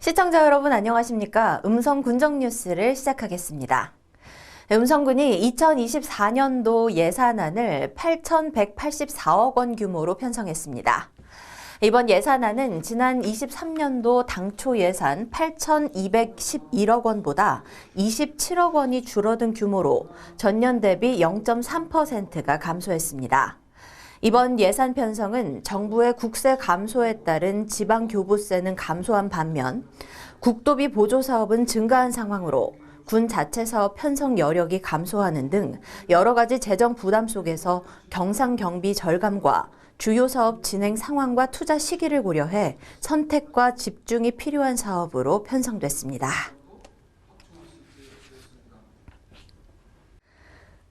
시청자 여러분 안녕하십니까? 음성 군정 뉴스를 시작하겠습니다. 음성군이 2024년도 예산안을 8,184억 원 규모로 편성했습니다. 이번 예산안은 지난 23년도 당초 예산 8,211억 원보다 27억 원이 줄어든 규모로 전년 대비 0.3%가 감소했습니다. 이번 예산 편성은 정부의 국세 감소에 따른 지방교부세는 감소한 반면 국도비 보조 사업은 증가한 상황으로 군 자체 사업 편성 여력이 감소하는 등 여러 가지 재정 부담 속에서 경상 경비 절감과 주요 사업 진행 상황과 투자 시기를 고려해 선택과 집중이 필요한 사업으로 편성됐습니다.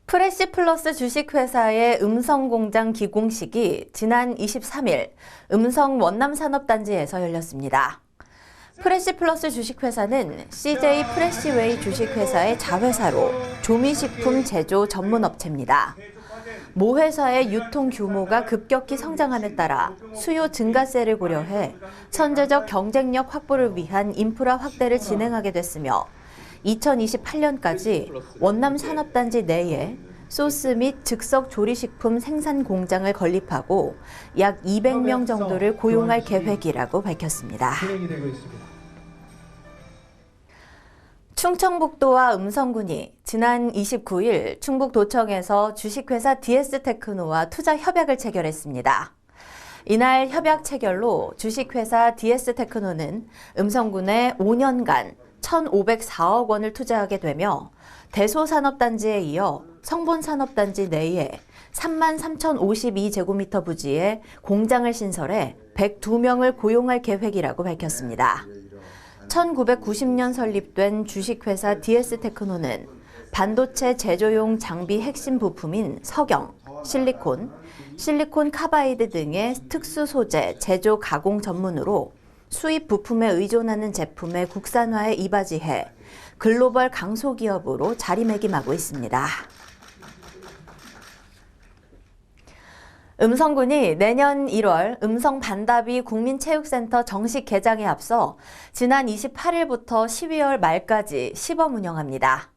프레시플러스 주식회사의 음성공장 기공식이 지난 23일 음성 원남산업단지에서 열렸습니다. 프레시플러스 주식회사는 CJ 프레시웨이 주식회사의 자회사로 조미식품 제조 전문업체입니다. 모 회사의 유통 규모가 급격히 성장함에 따라 수요 증가세를 고려해 선제적 경쟁력 확보를 위한 인프라 확대를 진행하게 됐으며 2028년까지 원남산업단지 내에 소스 및 즉석 조리식품 생산 공장을 건립하고 약 200명 정도를 고용할 계획이라고 밝혔습니다. 충청북도와 음성군이 지난 29일 충북도청에서 주식회사 DS테크노와 투자 협약을 체결했습니다. 이날 협약 체결로 주식회사 DS테크노는 음성군에 5년간 1,504억 원을 투자하게 되며 대소산업단지에 이어 성본산업단지 내에 33,052제곱미터 부지에 공장을 신설해 102명을 고용할 계획이라고 밝혔습니다. 1990년 설립된 주식회사 DS테크노는 반도체 제조용 장비 핵심 부품인 석영, 실리콘 카바이드 등의 특수 소재 제조 가공 전문으로 수입 부품에 의존하는 제품의 국산화에 이바지해 글로벌 강소기업으로 자리매김하고 있습니다. 음성군이 내년 1월 음성반다비 국민체육센터 정식 개장에 앞서 지난 28일부터 12월 말까지 시범 운영합니다.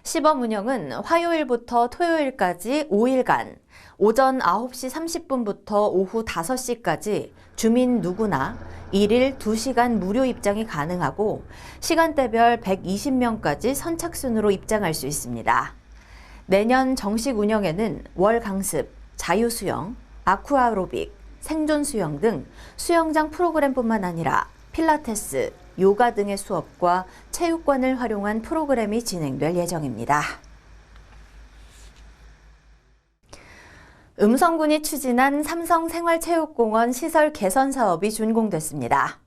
시범 운영은 화요일부터 토요일까지 5일간 오전 9시 30분부터 오후 5시까지 주민 누구나 1일 2시간 무료 입장이 가능하고 시간대별 120명까지 선착순으로 입장할 수 있습니다. 내년 정식 운영에는 월 강습, 자유수영, 아쿠아로빅, 생존수영 등 수영장 프로그램뿐만 아니라 필라테스, 요가 등의 수업과 체육관을 활용한 프로그램이 진행될 예정입니다. 음성군이 추진한 삼성생활체육공원 시설 개선 사업이 준공됐습니다.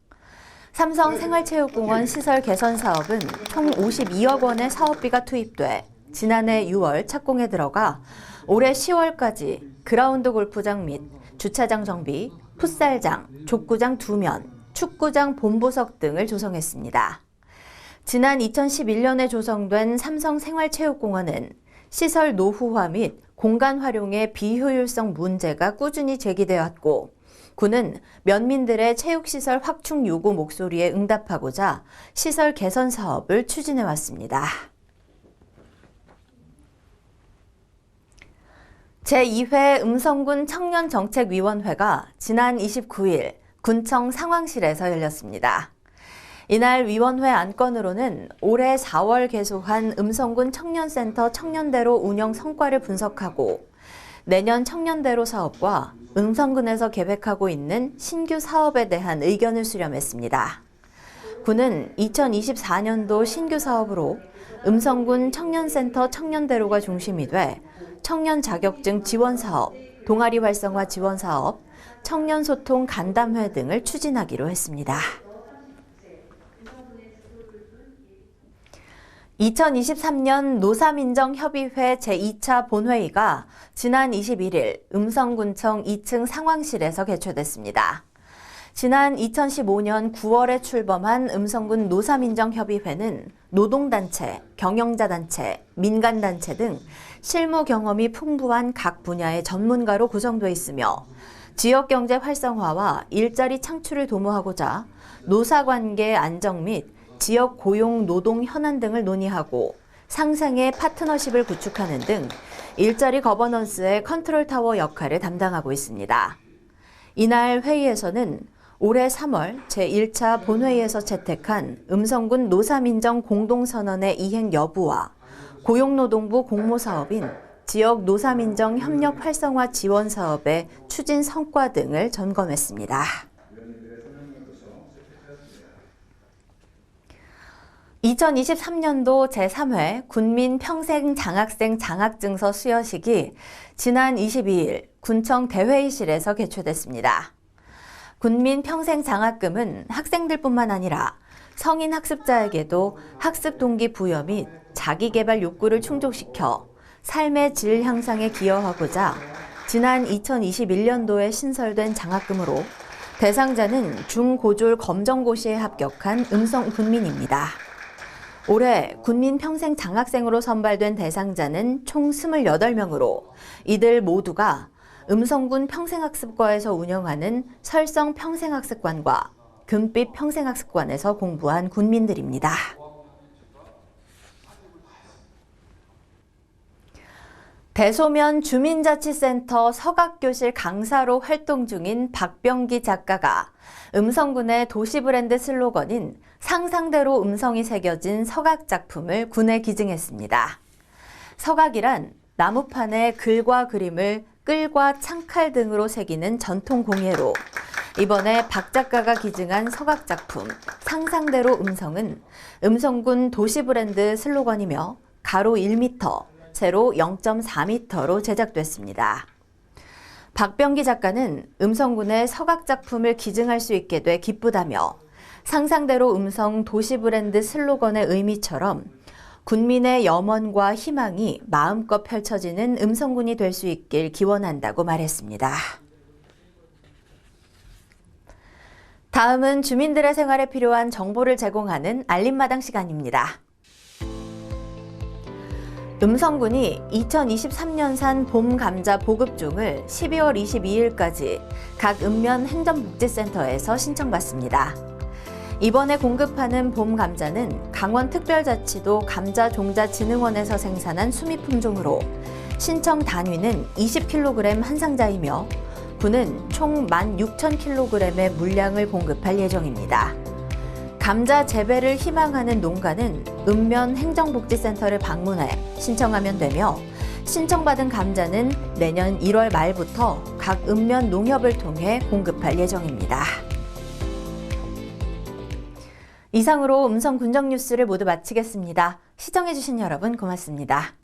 삼성생활체육공원 시설 개선 사업은 총 52억 원의 사업비가 투입돼 지난해 6월 착공에 들어가 올해 10월까지 그라운드 골프장 및 주차장 정비, 풋살장, 족구장 2면, 축구장 본부석 등을 조성했습니다. 지난 2011년에 조성된 삼성생활체육공원은 시설 노후화 및 공간 활용의 비효율성 문제가 꾸준히 제기되어 왔고 군은 면민들의 체육시설 확충 요구 목소리에 응답하고자 시설 개선 사업을 추진해 왔습니다. 제2회 음성군 청년정책위원회가 지난 29일 군청 상황실에서 열렸습니다. 이날 위원회 안건으로는 올해 4월 개소한 음성군 청년센터 청년대로 운영 성과를 분석하고 내년 청년대로 사업과 음성군에서 계획하고 있는 신규 사업에 대한 의견을 수렴했습니다. 군은 2024년도 신규 사업으로 음성군 청년센터 청년대로가 중심이 돼 청년 자격증 지원 사업, 동아리 활성화 지원 사업, 청년 소통 간담회 등을 추진하기로 했습니다. 2023년 노사민정협의회 제2차 본회의가 지난 21일 음성군청 2층 상황실에서 개최됐습니다. 지난 2015년 9월에 출범한 음성군 노사민정협의회는 노동단체, 경영자단체, 민간단체 등 실무 경험이 풍부한 각 분야의 전문가로 구성되어 있으며 지역경제 활성화와 일자리 창출을 도모하고자 노사관계 안정 및 지역 고용 노동 현안 등을 논의하고 상생의 파트너십을 구축하는 등 일자리 거버넌스의 컨트롤타워 역할을 담당하고 있습니다. 이날 회의에서는 올해 3월 제1차 본회의에서 채택한 음성군 노사민정 공동선언의 이행 여부와 고용노동부 공모사업인 지역 노사민정 협력 활성화 지원 사업의 추진 성과 등을 점검했습니다. 2023년도 제3회 군민 평생장학생 장학증서 수여식이 지난 22일 군청 대회의실에서 개최됐습니다. 군민 평생장학금은 학생들뿐만 아니라 성인 학습자에게도 학습 동기 부여 및 자기개발 욕구를 충족시켜 삶의 질 향상에 기여하고자 지난 2021년도에 신설된 장학금으로 대상자는 중고졸 검정고시에 합격한 음성 군민입니다. 올해 군민 평생 장학생으로 선발된 대상자는 총 28명으로 이들 모두가 음성군 평생학습과에서 운영하는 설성 평생학습관과 금빛 평생학습관에서 공부한 군민들입니다. 대소면 주민자치센터 서각교실 강사로 활동 중인 박병기 작가가 음성군의 도시브랜드 슬로건인 상상대로 음성이 새겨진 서각 작품을 군에 기증했습니다. 서각이란 나무판에 글과 그림을 끌과 창칼 등으로 새기는 전통 공예로 이번에 박 작가가 기증한 서각 작품 상상대로 음성은 음성군 도시브랜드 슬로건이며 가로 1m, 세로 0.4m로 제작됐습니다. 박병기 작가는 음성군의 서각 작품을 기증할 수 있게 돼 기쁘다며 상상대로 음성 도시 브랜드 슬로건의 의미처럼 군민의 염원과 희망이 마음껏 펼쳐지는 음성군이 될 수 있길 기원한다고 말했습니다. 다음은 주민들의 생활에 필요한 정보를 제공하는 알림마당 시간입니다. 음성군이 2023년산 봄 감자 보급종을 12월 22일까지 각 읍면 행정복지센터에서 신청받습니다. 이번에 공급하는 봄 감자는 강원특별자치도 감자종자진흥원에서 생산한 수미품종으로 신청 단위는 20kg 한 상자이며 군은 총 16,000kg의 물량을 공급할 예정입니다. 감자 재배를 희망하는 농가는 읍면 행정복지센터를 방문해 신청하면 되며 신청받은 감자는 내년 1월 말부터 각 읍면 농협을 통해 공급할 예정입니다. 이상으로 음성 군정 뉴스를 모두 마치겠습니다. 시청해주신 여러분 고맙습니다.